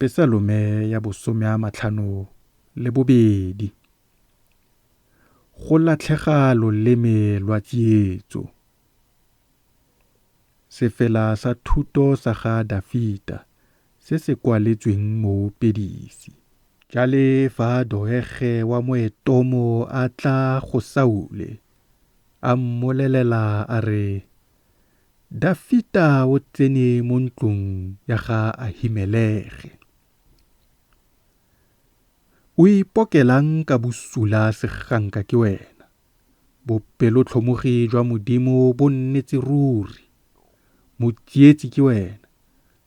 Pesalome ya 52. Go latlhega loleme lwa tsietso. Sefela sa thuto sa ga Dafita se se kwaletsweng mo Pedisi. Jale fa Doege wa Moedomo a tla go Saule, a mmolelela a re, Dafita o tsene mo ntlong ya ga Ahimelege. O ipokelang ka bosula seganka ke wena. Bopelotlhomogi jwa Modimo bo nnetse ruri. Motsietsi ke wena.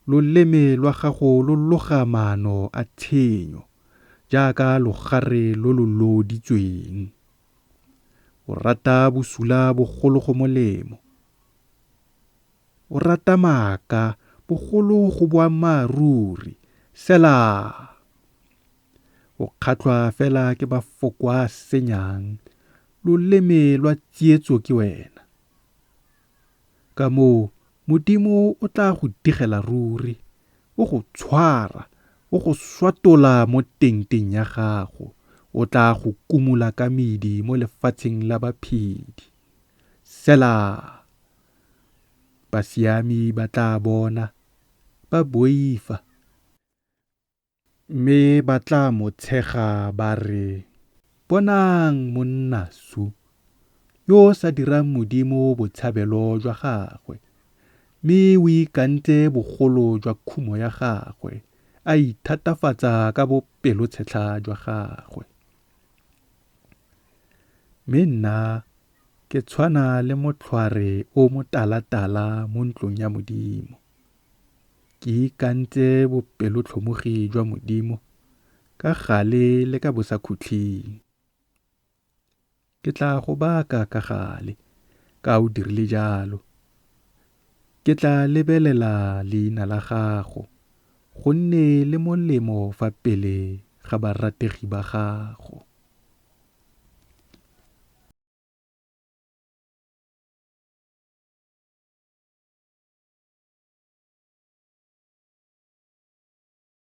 Loleme lwa gago lo loga maano a tshenyo, jaaka logare lo lo loditsweng. O rata bosula bogolo go molemo. O rata maaka bogolo go boammaaruri. Sela. O kgatlhwa fela ke mafoko a senyang. Loleme lwa tsietso ke wena. Ka moo Modimo o tla go digela ruri, o go tshwara, o go swatola mo tenteng ya gago, o tla go kumula ka medi mo lefatsheng la baphedi. Sela. Basiami ba tla bona, ba boifa, mme ba tla mo tshega ba re, bonang monnasu, yo sa dirang Modimo botshabelo jwa gagwe. Mme o ikantse bogolo jwa khumo ya gagwe, a ithatafatsa ka bopelotshetlha jwa gagwe. Mme nna ke tshwana le motlhware o motalatala mo ntlong ya Modimo. Ke ikantse bopelotlhomogi jwa Modimo ka gale le ka bosakhutleng. Ke tla go baka ka gale, ka o dirile jalo. Ke tla lebelela leina la gago, gonne le molemo fa pele ga barategi ba gago.